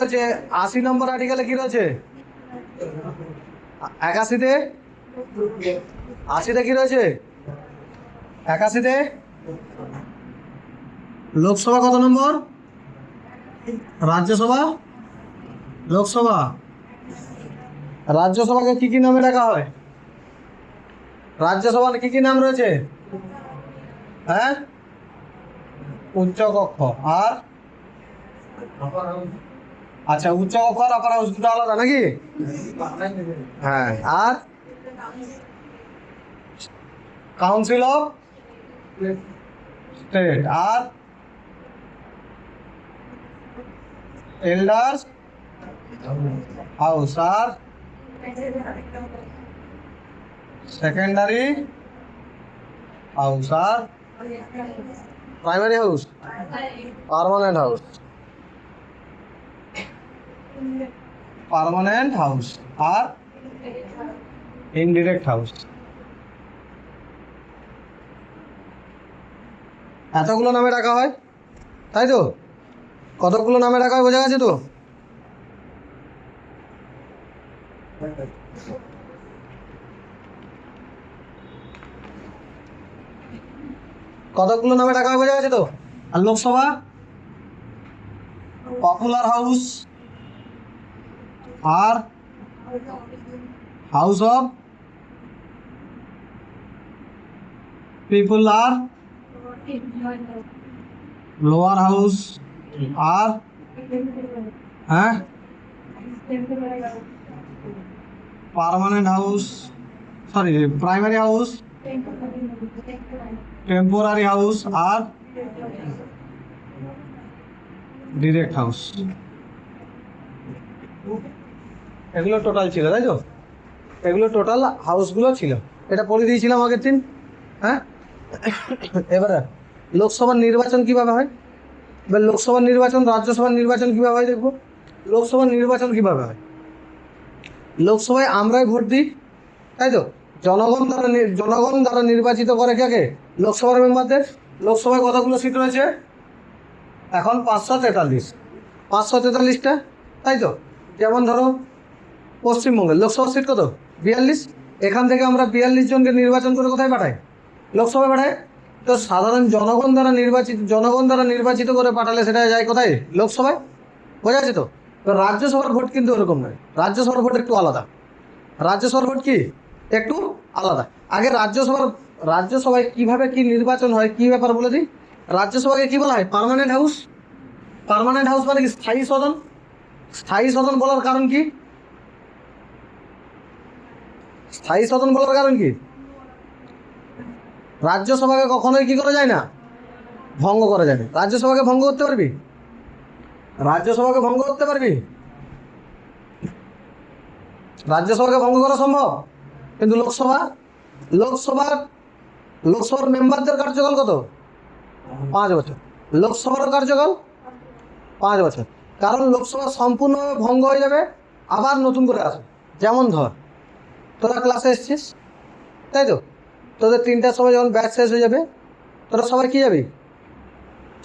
হচ্ছে 80 নম্বর আর্টিকেলে কি রয়েছে? 81-তে 80-তে কি রয়েছে? 81-তে লোকসভা কত নম্বর? রাজ্যসভা, লোকসভা, রাজ্যসভাকে কি কি নামে ডাকা হয়? রাজ্যসভার কি কি নাম রয়েছে? হ্যাঁ, উচ্চকক্ষ আর আচ্ছা, উচ্চকক্ষ আর আপার হাউস দুটো আলাদা নাকি? হ্যাঁ, আর কাউন্সিল অফ স্টেট আর এল্ডার্স হাউস আর সেকেন্ডারি হাউস আর primary house, permanent house, permanent house আর ইনডিরেক্ট হাউস। এতগুলো নামে ডাকা হয়, তাই তো? কতগুলো নামে ডাকা হয় বোঝা গেছে তো? কতগুলো নামে ডাকা হয় বোঝা গেছে তো? আর লোকসভা পপুলার হাউস আর হাউস অফ পিপল আর লোয়ার হাউস আর হ্যাঁ permanent house, sorry primary house, temporary house আর ডিরেক্ট হাউস। এগুলো টোটাল ছিল, তাই তো? এগুলো টোটাল হাউসগুলো ছিল, এটা পড়ে দিয়েছিলাম আগের দিন। হ্যাঁ, এবারে লোকসভার নির্বাচন কিভাবে হয়? এবার লোকসভার নির্বাচন, রাজ্যসভার নির্বাচন কিভাবে হয় দেখবো। লোকসভার নির্বাচন কিভাবে হয়? লোকসভায় আমরাই ভোট দিই, তাই তো? জনগণ দ্বারা নির্বাচিত করে কাকে? লোকসভার মেম্বারদের। লোকসভায় কতগুলো সিট রয়েছে এখন? 543, 543টা, তাই তো? যেমন ধরো পশ্চিমবঙ্গের লোকসভার সিট কত? 42। এখান থেকে আমরা 42 জনকে নির্বাচন করে কোথায় পাঠাই? লোকসভায় পাঠাই। তো সাধারণ জনগণ দ্বারা নির্বাচিত করে পাঠালে সেটা যায় কোথায়? লোকসভায়। বোঝা যাচ্ছে তো? রাজ্যসভার ভোট কিন্তু ওরকম নয়, রাজ্যসভার ভোট একটু আলাদা। রাজ্যসভার ভোট কি একটু আলাদা। আগে রাজ্যসভায় কিভাবে কি নির্বাচন হয়, কি ব্যাপার বলে দিই। রাজ্যসভাকে কি বলা হয়? Permanent house. পার্মানেন্ট হাউস মানে কি? স্থায়ী সদন। স্থায়ী সদন বলার কারণ কি? স্থায়ী সদন বলার কারণ কি? রাজ্যসভাকে কখনোই কি করা যায় না? ভঙ্গ করা যায় না। রাজ্যসভাকে ভঙ্গ করতে পারবি? রাজ্যসভাকে ভঙ্গ করতে পারবি? রাজ্যসভাকে ভঙ্গ করা সম্ভব, কিন্তু লোকসভার মেম্বারদের কার্যকাল কত? 5 বছর। লোকসভার কার্যকাল 5 বছর। কারণ লোকসভা সম্পূর্ণভাবে ভঙ্গ হয়ে যাবে, আবার নতুন করে আসবে। যেমন ধর, তোরা ক্লাসে এসছিস, তাই তো? তোদের 3টার সময় যখন ব্যাচ শেষ হয়ে যাবে, তোরা সবাই কি যাবি?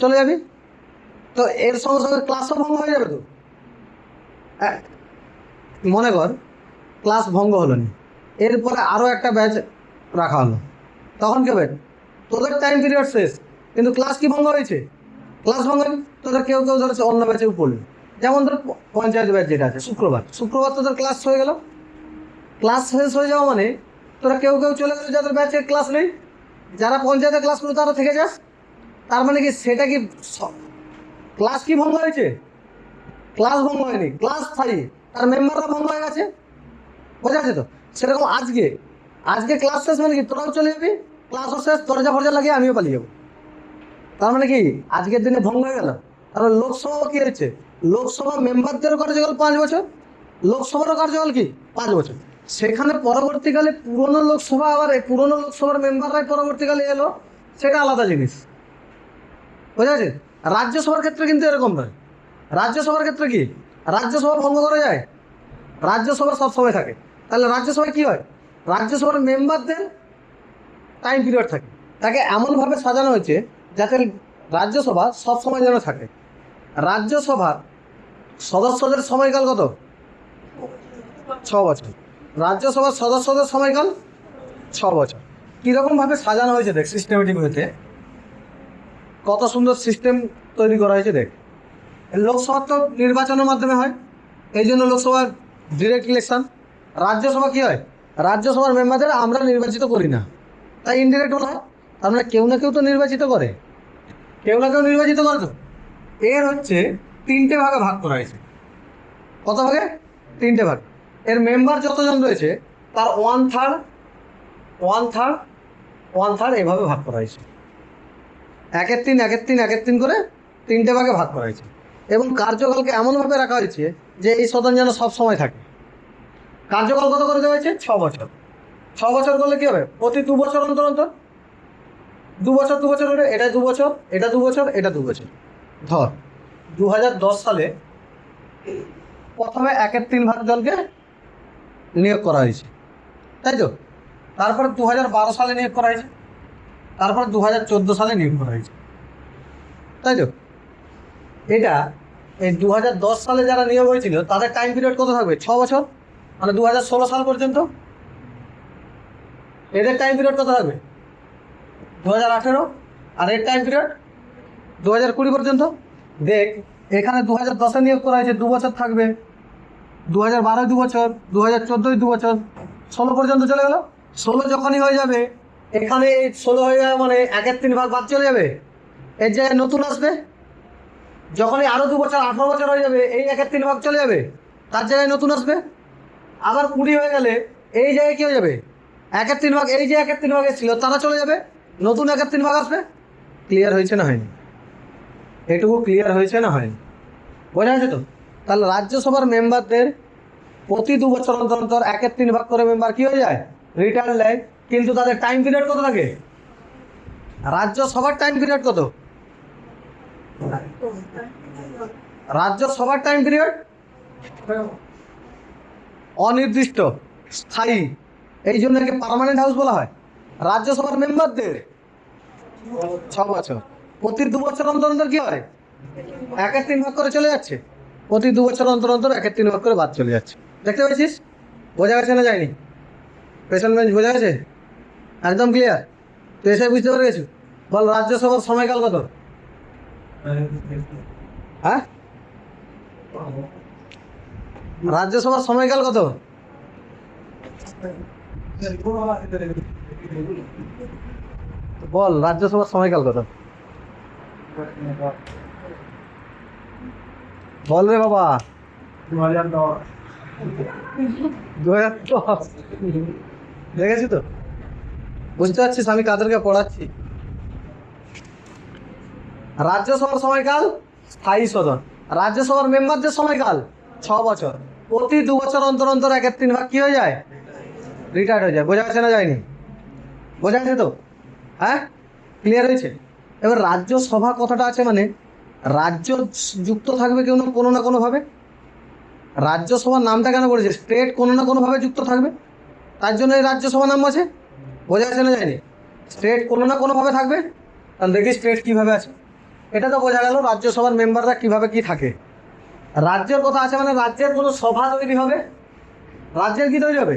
চলে যাবি। তো এর সঙ্গে সঙ্গে ক্লাসও ভঙ্গ হয়ে যাবে তো। মনে কর ক্লাস ভঙ্গ হলো না, এরপরে আরও একটা ব্যাচ রাখা হলো, তখন কি হবে? তোদের টাইম পিরিয়ড শেষ, কিন্তু ক্লাস কি ভঙ্গ হয়েছে? ক্লাস ভঙ্গ হয়নি। তোদের কেউ কেউ ধরেছে অন্য ব্যাচেও পড়লো, যেমন ধর পঞ্চায়েত ব্যাচ যেটা আছে, শুক্রবার তোদের ক্লাস হয়ে গেল। ক্লাস শেষ হয়ে যাওয়া মানে তোরা কেউ কেউ চলে গেলো, যাদের ব্যাচের ক্লাস নেই। যারা পঞ্চায়েতে ক্লাস করলো তারা থেকে যাস। তার মানে কি সেটা কি ক্লাস কি ভঙ্গ হয়েছে? ক্লাস ভঙ্গ হয়নি, ক্লাস স্থায়ী, তার মেম্বাররা ভঙ্গ হয়ে গেছে। বোঝা যাচ্ছে তো? সেরকম আজকে ক্লাস শেষ মানে কি তোরাও চলে যাবি, ক্লাসও শেষ, দরজা ফরজা লাগিয়ে আমিও পালিয়ে যাবো। তার মানে কি আজকের দিনে ভঙ্গ হয়ে গেল। তাহলে লোকসভা কি হচ্ছে? লোকসভা মেম্বারদেরও কার্যকাল 5 বছর, লোকসভারও কার্যকাল কি 5 বছর। সেখানে পরবর্তীকালে পুরনো লোকসভার মেম্বাররাই পরবর্তীকালে এলো, সেটা আলাদা জিনিস। বোঝা যাচ্ছে? রাজ্যসভার ক্ষেত্রে কিন্তু এরকম নয়। রাজ্যসভার ক্ষেত্রে কি রাজ্যসভা ভঙ্গ করা যায়? রাজ্যসভা সবসময় থাকে। তাহলে রাজ্যসভায় কি হয়? রাজ্যসভার মেম্বারদের টাইম পিরিয়ড থাকে, তাকে এমনভাবে সাজানো হয়েছে যাতে রাজ্যসভা সবসময় যেন থাকে। রাজ্যসভার সদস্যদের সময়কাল কত? 6 বছর। রাজ্যসভার সদস্যদের সময়কাল 6 বছর। কীরকমভাবে সাজানো হয়েছে দেখ সিস্টেমেটিক হয়েছে, কত সুন্দর সিস্টেম তৈরি করা হয়েছে দেখ। লোকসভা তো নির্বাচনের মাধ্যমে হয়, এই জন্য লোকসভার ডিরেক্ট ইলেকশন। রাজ্যসভা কী হয়? রাজ্যসভার মেম্বারদের আমরা নির্বাচিত করি না, তাই ইনডিরেক্ট বলা হয়। তার মানে কেউ না কেউ তো নির্বাচিত করে, কেউ না কেউ নির্বাচিত করে। তো এর হচ্ছে 3টে ভাগে ভাগ করা হয়েছে। কত ভাগে? 3টে ভাগ। এর মেম্বার যতজন রয়েছে তার 1/3 1/3 1/3 এভাবে ভাগ করা হয়েছে। 1/3 1/3 1/3 করে 3টে ভাগে ভাগ করা হয়েছে। এবং কার্যকালকে এমনভাবে রাখা হয়েছে যে এই সদন যেন সব সময় থাকে। কার্যকাল কত করে দেওয়া হয়েছে? 6 বছর। 6 বছর করলে কী হবে? প্রতি 2 বছর অন্তর অন্তর 2 বছর 2 বছর করে, এটা 2 বছর, এটা 2 বছর, এটা 2 বছর। ধর 2010 সালে প্রথমে 1/3 ভাগ জনকে নিয়োগ করা হয়েছে, তাই তো? তারপরে 2012 সালে নিয়োগ করা হয়েছে, তারপর 2014 সালে নিয়োগ করা হয়েছে, তাই তো? এটা এই 2010 সালে যারা নিয়োগ হয়েছিল তাদের টাইম পিরিয়ড কত থাকবে? 6 বছর, মানে 2016 সাল পর্যন্ত। এদের টাইম পিরিয়ড কত থাকবে? 2018। আর এর টাইম পিরিয়ড 2020 পর্যন্ত। দেখ এখানে 2010-এ নিয়োগ করা হয়েছে, 2 বছর থাকবে। 2012 2 বছর, 2014 2 বছর, 16 পর্যন্ত চলে গেল। 16 যখনই হয়ে যাবে, এখানে 16 হয়ে যাবে মানে 1/3 ভাগ বাদ চলে যাবে, এর জায়গায় নতুন আসবে। যখনই আরও 2 বছর 18 বছর হয়ে যাবে, এই 1/3 ভাগ চলে যাবে, তার জায়গায় নতুন আসবে। আবার 20 হয়ে গেলে এই জায়গায় কী হয়ে যাবে? 1/3 ভাগ, এই যে 1/3 ভাগে ছিল তারা চলে যাবে, নতুন 1/3 ভাগ আসবে। ক্লিয়ার হয়েছে না হয়নি? এটুকু ক্লিয়ার হয়েছে না হয়নি? বোঝা গেছে তো? তাহলে রাজ্যসভার মেম্বারদের প্রতি 2 বছর অন্তর অন্তর 1/3 ভাগ করে মেম্বার কী হয়ে যায়? রিটার্ন দেয়। কিন্তু তাদের টাইম পিরিয়ড কত থাকে? রাজ্যসভার টাইম পিরিয়ড কত? রাজ্যসভার টাইম পিরিয়ড অনির্দিষ্ট, স্থায়ী। এই জন্য একে পার্মানেন্ট হাউস বলা হয়। রাজ্যসভার মেম্বারদের 6 বছর। প্রতি 2 বছর অন্তর অন্তর কী হয়? 1/3 ভাগ করে চলে যাচ্ছে। প্রতি 2 বছর অন্তর অন্তর 1/3 ভাগ করে বাদ চলে যাচ্ছে। দেখতে পেয়েছিস? বোঝা গেছে না যায়নি? পেছন বেঞ্চ বোঝা গেছে? একদম ক্লিয়ার? তো এসে বুঝতে পেরে গেছি? বল রাজ্যসভার সময়কাল কত? হ্যাঁ, রাজ্যসভার সময়কাল কত? বল রাজ্যসভার সময়কাল কত? বল রে বাবা। 2010। দেখেছি তো, বুঝতে পারছিস আমি কাদেরকে পড়াচ্ছি? রাজ্যসভার সময়কাল স্থায়ী সদন, রাজ্যসভার মেম্বারদের সময়কাল 6 বছর। প্রতি 2 বছর অন্তর অন্তর 1/3 ভাগ কী হয়ে যায়? রিটায়ার্ড হয়ে যায়। বোঝা গেছে না যায়নি? বোঝা গেছে তো? হ্যাঁ, ক্লিয়ার হয়েছে? এবার রাজ্যসভা কথাটা আছে মানে রাজ্য যুক্ত থাকবে কেউ না কোনোভাবে। রাজ্যসভার নামটা কেন করেছে? স্টেট কোনো না কোনোভাবে যুক্ত থাকবে, তার জন্য এই রাজ্যসভা নাম আছে। বোঝা গেছে না যায়নি? স্টেট কোনো না কোনোভাবে থাকবে। কারণ দেখি স্টেট কীভাবে আছে, এটা তো বোঝা গেল রাজ্যসভার মেম্বাররা কীভাবে কী থাকে। রাজ্যের কথা আছে মানে রাজ্যের কোনো সভা তৈরি হবে। রাজ্যের কী তৈরি হবে?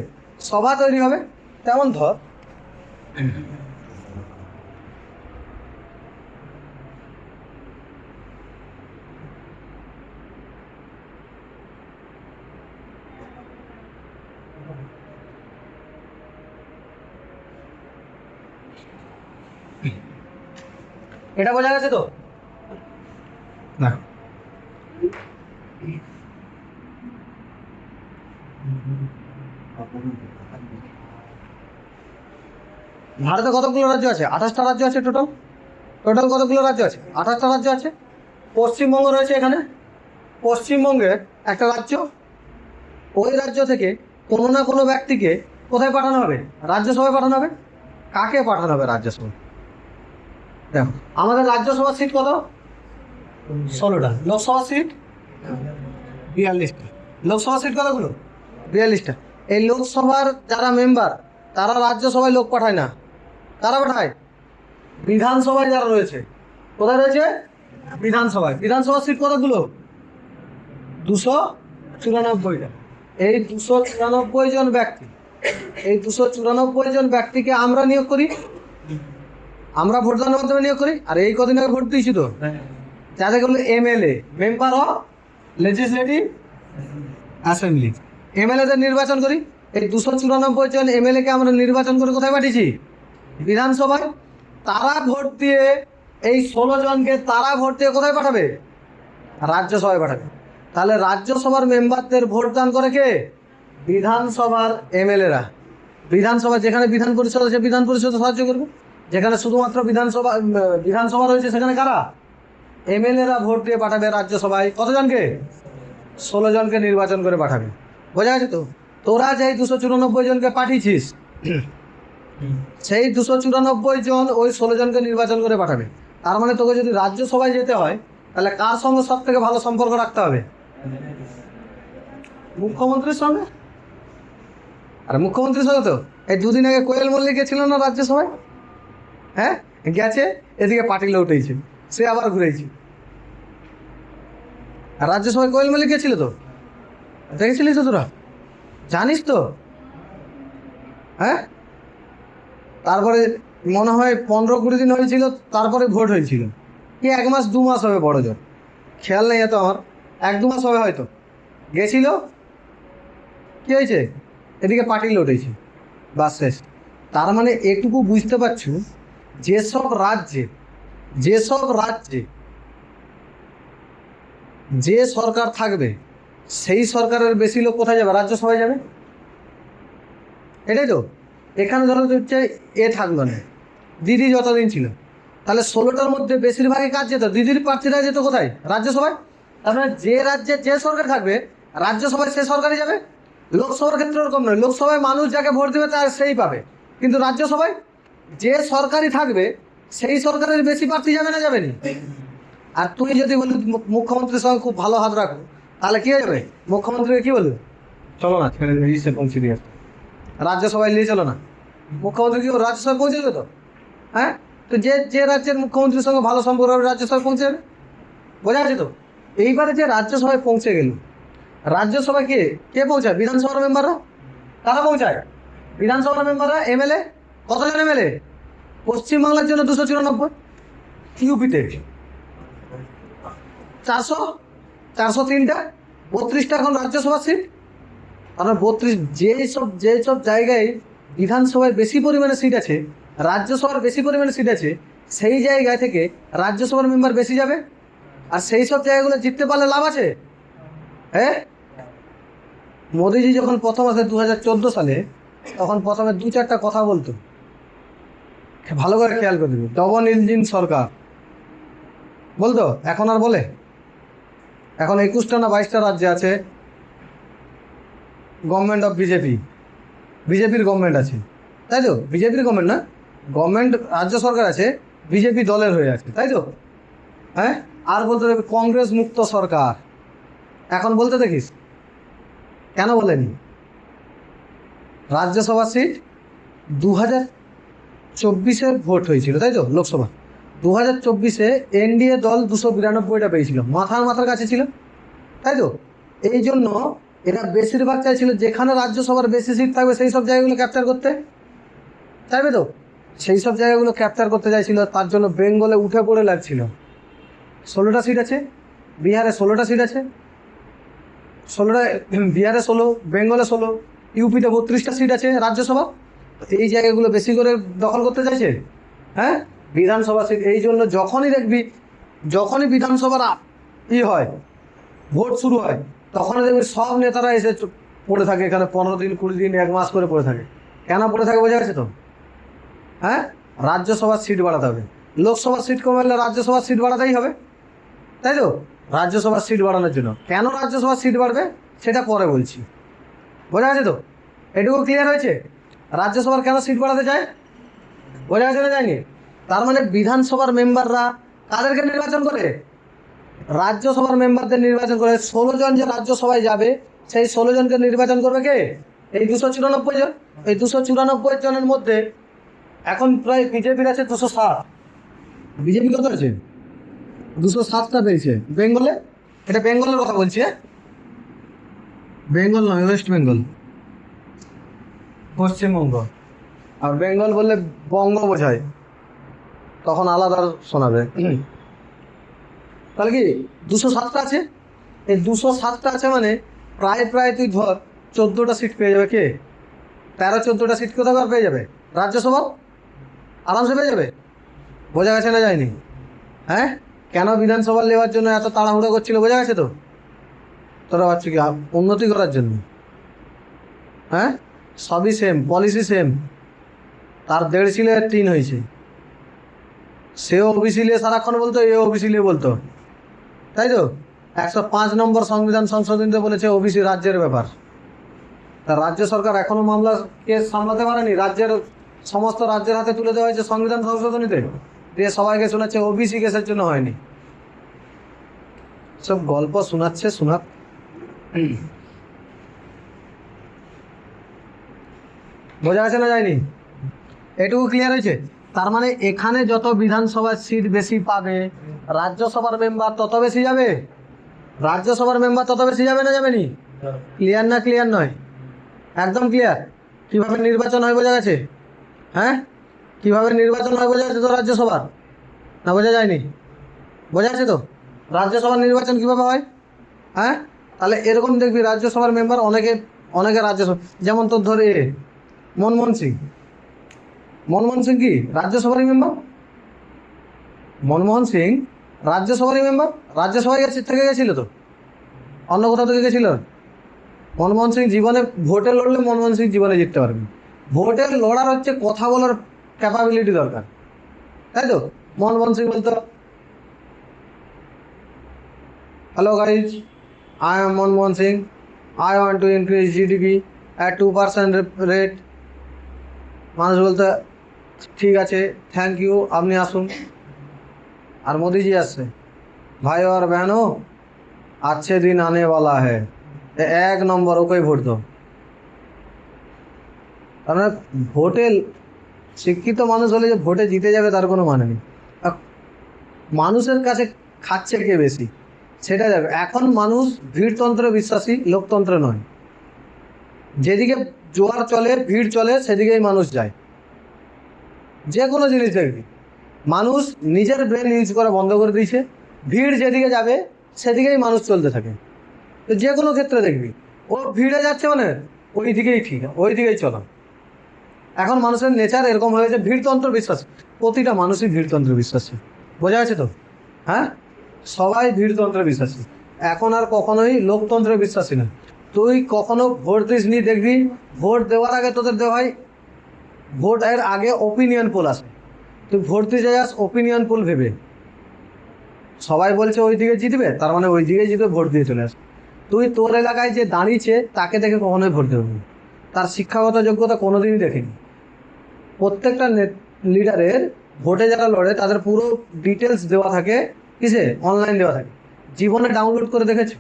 সভা তৈরি হবে। তেমন ধর এটা বোঝা গেছে তো? না, ভারতে কতগুলো রাজ্য আছে? 28টা রাজ্য আছে। টোটাল কতগুলো রাজ্য আছে? 28টা রাজ্য আছে। পশ্চিমবঙ্গ রয়েছে এখানে। পশ্চিমবঙ্গের একটা রাজ্য, ওই রাজ্য থেকে কোনো না কোনো ব্যক্তিকে কোথায় পাঠানো হবে? রাজ্যসভায় পাঠানো হবে। কাকে পাঠানো হবে রাজ্যসভায়? দেখো আমাদের রাজ্যসভার সিট কত? 16টা। লোকসভার সিট 42টা। লোকসভার সিট কতগুলো? 42টা। এই লোকসভার যারা মেম্বার তারা রাজ্যসভায় লোক পাঠায় না, তারা পাঠায় বিধানসভায় যারা রয়েছে। কোথায় রয়েছে? বিধানসভায়। বিধানসভার সিট কতগুলো? 294টা। এই 294 জন ব্যক্তি, এই 294 জন ব্যক্তিকে আমরা নিয়োগ করি, আমরা ভোটদানের মাধ্যমে নিয়োগ করি। আর এই কদিন আগে ভোট দিয়েছি তো, যাদেরকে বলে MLA, member of legislative assembly, এমএলএদের নির্বাচন করি। এই 294 জন এমএলএকে আমরা নির্বাচন করে কোথায় পাঠিয়েছি? বিধানসভায়। তারা ভোট দিয়ে, এই 16 জনকে তারা ভোট দিয়ে কোথায় পাঠাবে? রাজ্যসভায় পাঠাবে। তাহলে রাজ্যসভার মেম্বারদের ভোট দান করে কে? বিধানসভার এমএলএরা। বিধানসভা যেখানে বিধান পরিষদ আছে, বিধান পরিষদ সাহায্য করবে। যেখানে শুধুমাত্র বিধানসভা রয়েছে, সেখানে কারা? এমএলএরা ভোট দিয়ে পাঠাবে রাজ্যসভায়। কতজনকে? 16 জনকে নির্বাচন করে পাঠাবে। বোঝা গেছে তো? তোরা যেই 294 জনকে পাঠিয়েছিস, সেই 294 জন ওই 16 জনকে নির্বাচন করে পাঠাবে। তার মানে তোকে যদি রাজ্যসভায় যেতে হয়, তাহলে কার সঙ্গে সব থেকে ভালো সম্পর্ক রাখতে হবে? মুখ্যমন্ত্রীর সঙ্গে। আর মুখ্যমন্ত্রীর সঙ্গে তো এই দুদিন আগে কোয়েল মল্লিক গেছিল না রাজ্যসভায়? হ্যাঁ, গেছে, এদিকে পাটিল উঠেছে, সে আবার ঘুরেছে। আর রাজ্যসভায় কোয়েল মল্লিক গেছিল তো, দেখেছিলিস তো তোরা? জানিস তো? হ্যাঁ, তারপরে মনে হয় 15-20 দিন হয়েছিল, তারপরে ভোট হয়েছিল। কি 1 মাস 2 মাস হবে বড় জোর, খেয়াল নেই এত আমার। 1-2 মাস হবে হয়তো। গেছিল, কী হয়েছে? এদিকে পাটিল উঠেছে, বাস শেষ। তার মানে এটুকু বুঝতে পারছো, যেসব রাজ্যে যে সরকার থাকবে, সেই সরকারের বেশি লোক কোথায় যাবে? রাজ্যসভায় যাবে। এটাই তো। এখানে ধরো হচ্ছে থাকলো না, দিদি যতদিন ছিল, তাহলে 16টার মধ্যে বেশিরভাগই কাজ যেত, দিদির প্রার্থীরা যেত কোথায়? রাজ্যসভায়। তার মানে যে রাজ্যে যে সরকার থাকবে, রাজ্যসভায় সে সরকারই যাবে। লোকসভার ক্ষেত্রে ওরকম নয়, লোকসভায় মানুষ যাকে ভোট দেবে তার সেই পাবে, কিন্তু রাজ্যসভায় যে সরকারই থাকবে, সেই সরকারের বেশি প্রার্থী যাবে না, যাবে না। আর তুই যদি বলি মুখ্যমন্ত্রীর সঙ্গে খুব ভালো হাত রাখো, তাহলে কী হয়ে যাবে? মুখ্যমন্ত্রীকে কী বলবে? চলো না, ছেড়ে পৌঁছে দিয়ে রাজ্যসভায় নিয়ে চলো না। মুখ্যমন্ত্রী কি রাজ্যসভায় পৌঁছে যাবে তো? হ্যাঁ, তো যে রাজ্যের মুখ্যমন্ত্রীর সঙ্গে ভালো সম্পর্ক হবে, রাজ্যসভায় পৌঁছে যাবে। বোঝা আছে তো? এইবারে যে রাজ্যসভায় পৌঁছে গেল, রাজ্যসভায় কে পৌঁছায়? বিধানসভার মেম্বাররা। কারা পৌঁছায়? বিধানসভার মেম্বাররা। এমএলএ কতজন? এমএলএ পশ্চিমবাংলার জন্য 294, ইউপিতে 403টা, 32টা এখন রাজ্যসভার সিট। কারণ 32, যেসব জায়গায় বিধানসভায় বেশি পরিমাণে সিট আছে, রাজ্যসভার বেশি পরিমাণে সিট আছে, সেই জায়গা থেকে রাজ্যসভার মেম্বার বেশি যাবে। আর সেই সব জায়গাগুলো জিততে পারলে লাভ আছে। হ্যাঁ, মোদিজি যখন প্রথম আসে 2014 সালে, তখন প্রথমে 2-4টা কথা বলতো, ভালো করে খেয়াল করে দেবে। ডবল ইঞ্জিন সরকার বলতো, এখন আর বলে? এখন 21টা না 22টা রাজ্যে আছে গভর্নমেন্ট অফ বিজেপির গভর্নমেন্ট আছে, তাই তো? বিজেপির গভর্নমেন্ট না, গভর্নমেন্ট রাজ্য সরকার আছে, বিজেপি দলের হয়ে আছে, তাই তো? হ্যাঁ, আর বলতে দেবে কংগ্রেস মুক্ত সরকার। এখন বলতে দেখিস, কেন বলেনি? রাজ্যসভা সিট 2024-এ ভোট হয়েছিল, তাই তো? লোকসভা 2024-এ এনডিএ দল 292টা পেয়েছিল, মাথার কাছে ছিল, তাই তো? এই জন্য এরা বেশিরভাগ চাইছিল যেখানে রাজ্যসভার বেশি সিট থাকবে সেই সব জায়গাগুলো ক্যাপচার করতে চাইবে, তো সেই সব জায়গাগুলো ক্যাপচার করতে চাইছিল। তার জন্য বেঙ্গলে উঠে পড়ে লাগছিল। 16টা সিট আছে, বিহারে 16টা সিট আছে, 16টা বিহারে 16, বেঙ্গলে 16, ইউপিতে 32টা সিট আছে রাজ্যসভা। এই জায়গাগুলো বেশি করে দখল করতে চাইছে। হ্যাঁ, বিধানসভা সিট। এই জন্য যখনই বিধানসভার হয়, ভোট শুরু হয়, তখন দেখবি সব নেতারা এসে পড়ে থাকে এখানে, 15 দিন 20 দিন 1 মাস করে পড়ে থাকে। কেন পড়ে থাকে বোঝা গেছে তো? হ্যাঁ, রাজ্যসভার সিট বাড়াতে হবে। লোকসভার সিট কমে রাজ্যসভার সিট বাড়াতেই হবে, তাই তো? রাজ্যসভার সিট বাড়ানোর জন্য কেন রাজ্যসভার সিট বাড়বে সেটা পরে বলছি। বোঝা গেছে তো? এটুকু ক্লিয়ার হয়েছে? রাজ্যসভার কেন সিট বাড়াতে চায়, বোঝা গেছে না? যায়নি? তার মানে বিধানসভার মেম্বাররা কাদেরকে নির্বাচন করে? রাজ্যসভার মেম্বারদের নির্বাচন করে। 16 জন যে রাজ্যসভায় যাবে, সেই 16 জনকে নির্বাচন করবে কে? এই 294 জন। এই 294 জনের মধ্যে এখন প্রায় বিজেপির আছে 207। বিজেপি কত আছে? 207টা পেয়েছে বেঙ্গলে। এটা বেঙ্গলের কথা বলছি। বেঙ্গল নয়, ওয়েস্ট বেঙ্গল, পশ্চিমবঙ্গ। আর বেঙ্গল বললে বঙ্গ বোঝায়, তখন আলাদা শোনাবে। তাহলে কি 207টা আছে? এই 207টা আছে মানে প্রায় প্রায় তুই ধর 14টা সিট পেয়ে যাবে। কে 13-14টা সিট কোথাও পেয়ে যাবে রাজ্যসভার, আরামসে পেয়ে যাবে। বোঝা গেছে না যায়নি? হ্যাঁ, কেন বিধানসভা নেওয়ার জন্য এত তাড়াহুড়ো করছিল, বোঝা গেছে তো? তোরা ভাবছি কি উন্নতি করার জন্য? হ্যাঁ, সবই সেম, পলিসি সেম। তার 1.5 ছিল 3 হয়েছে। সেও ওবিসি নিয়ে সারাক্ষণ বলতো, এও ওবিসি নিয়ে বলতো, তাই তো? 105 নম্বর সংবিধান সংশোধনীতে বলেছে ওবিসি রাজ্যের ব্যাপার। তা রাজ্য সরকার এখনো মামলা কেস সামলাতে পারেনি, সমস্ত রাজ্যের হাতে তুলে দেওয়া হয়েছে সংবিধান সংশোধনীতে, দিয়ে সবাইকে শোনাচ্ছে ওবিসি কেসের জন্য হয়নি। সব গল্প শোনাচ্ছে, শোনাক। বোঝা গেছে না যায়নি? এটুকু ক্লিয়ার হয়েছে? তার মানে এখানে যত বিধানসভার সিট বেশি পাবে, রাজ্যসভার মেম্বার তত বেশি যাবে। রাজ্যসভার মেম্বার তত বেশি যাবে না যাবে নি? ক্লিয়ার না ক্লিয়ার নয়? একদম ক্লিয়ার। কীভাবে নির্বাচন হয় বোঝা গেছে? হ্যাঁ, কীভাবে নির্বাচন হয় বোঝা গেছে তো রাজ্যসভার? না বোঝা যায়নি? বোঝা গেছে তো রাজ্যসভার নির্বাচন কীভাবে হয়? হ্যাঁ, তাহলে এরকম দেখবি রাজ্যসভার মেম্বার অনেকে অনেকে রাজ্যসভা, যেমন তোর ধরে মনমোহন সিং। মনমোহন সিং কি রাজ্যসভারই মেম্বার? মনমোহন সিং রাজ্যসভারই মেম্বার, রাজ্যসভায় থেকে গেছিল তো, অন্য কোথাও থেকে গেছিল? মনমোহন সিং জীবনে ভোটে লড়লে মনমোহন সিং জীবনে জিততে পারবে। ভোটে লড়ার হচ্ছে কথা বলার ক্যাপাবিলিটি দরকার, তাই তো? মনমোহন সিং বলতো, hello guys, I am Manmohan Singh, I want to increase GDP at 2% rate. মানুষ বলতো ঠিক আছে, থ্যাংক ইউ, আপনি আসুন। আর মোদিজি আসছে, ভাই আর बहनों अच्छे दिन आने वाला है, 1 নম্বর ওকেই ভোট দাও। কারণ ভোটে শিক্ষিত মানুষ হলে যে ভোটে জিতে যাবে তার কোনো মানে নেই। মানুষের কাছে খাচ্ছে কে বেশি সেটা যাবে। এখন মানুষ ভিড়তন্ত্রে বিশ্বাসী, লোকতন্ত্রে নয়। যেদিকে জোয়ার চলে, ভিড় চলে, সেদিকেই মানুষ যায়। যে কোনো জিনিস দেখবি মানুষ নিজের ব্রেন ইউজ করা বন্ধ করে দিয়েছে, ভিড় যেদিকে যাবে সেদিকেই মানুষ চলতে থাকে। তো যে কোনো ক্ষেত্রে দেখবি ও ভিড়ে যাচ্ছে মানে ওই দিকেই ঠিক, ওই দিকেই চলা। এখন মানুষের নেচার এরকম হয়েছে, ভিড়তন্ত্র বিশ্বাস। প্রতিটা মানুষই ভিড়তন্ত্রে বিশ্বাসী, বোঝা গেছে তো? হ্যাঁ, সবাই ভিড়তন্ত্রে বিশ্বাসী, এখন আর কখনোই লোকতন্ত্রে বিশ্বাসী না। তুই কখনো ভোট দিস নি, দেখবি ভোট দেওয়ার আগে তোদের দেওয়া হয়, ভোট এর আগে ওপিনিয়ন পোল আসে। তুই ভোট দিতে যাস ওপিনিয়ন পোল ভেবে, সবাই বলছে ওই দিকে জিতবে, তার মানে ওই দিকে জিতবে, ভোট দিয়ে চলে আস। তুই তোর এলাকায় যে দাঁড়িয়েছে তাকে দেখে কখনোই ভোট দেবে না, তার শিক্ষাগত যোগ্যতা কোনোদিনই দেখেনি। প্রত্যেকটা লিডারের ভোটে যারা লড়ে তাদের পুরো ডিটেলস দেওয়া থাকে, কিসে? অনলাইন দেওয়া থাকে। জীবনে ডাউনলোড করে দেখেছো?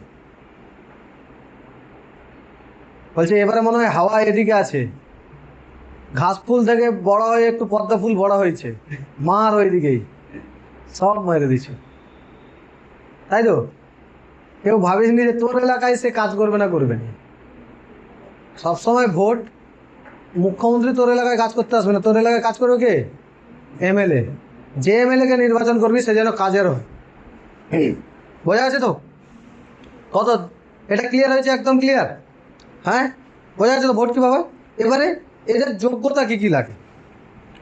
বলছে এবারে মনে হয় হাওয়া এদিকে আছে, ঘাস ফুল থেকে বড় হয়ে একটু পদ্মা ফুল বড় হয়েছে, মার ওই দিকেই, সব মেরে দিচ্ছে, তাই তো? কেউ ভাবিসনি যে তোর এলাকায় সে কাজ করবে না, করবে না। সবসময় ভোট, মুখ্যমন্ত্রী তোর এলাকায় কাজ করতে আসবে না, তোর এলাকায় কাজ করবে কে? এমএলএ। যে এমএলএকে নির্বাচন করবি সে যেন কাজের হয়। বোঝা গেছে তো? কত এটা ক্লিয়ার হয়েছে? একদম ক্লিয়ার। হ্যাঁ, বোঝা গেছে তো ভোট কীভাবে? এবারে এদের যোগ্যতা কী কী লাগে,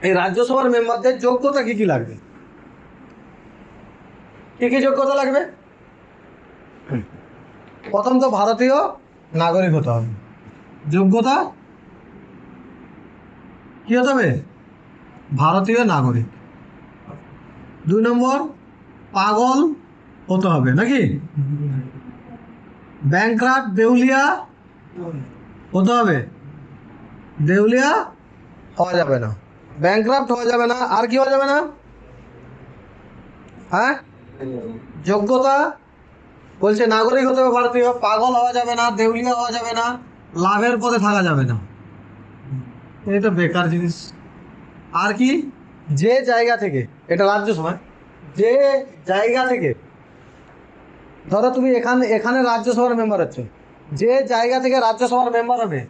এই রাজ্যসভার মেম্বারদের যোগ্যতা কী কী লাগবে? কী কী যোগ্যতা লাগবে? প্রথম তো ভারতীয় নাগরিক হতে হবে, যোগ্যতা কী হতে হবে? ভারতীয় নাগরিক। 2 নম্বর, পাগল হতে হবে নাকি? ব্যাংক্রাফট, দেউলিয়া হতে হবে। দেউলিয়া হওয়া যাবে না, ব্যাংক্রাফট হওয়া যাবে না। আর কি হওয়া যাবে না? হ্যাঁ, যোগ্যতা বলছে নাগরিক হতে হবে ভারতীয়, পাগল হওয়া যাবে না, দেউলিয়া হওয়া যাবে না, লাভের পথে থাকা যাবে না। এটা বেকার জিনিস। আর কি? যে জায়গা থেকে, এটা রাজ্যসভা, যে জায়গা থেকে, ধরো তুমি এখানে রাজ্যসভার মেম্বার হচ্ছে, যে জায়গা থেকে রাজ্যসভার মেম্বার হবে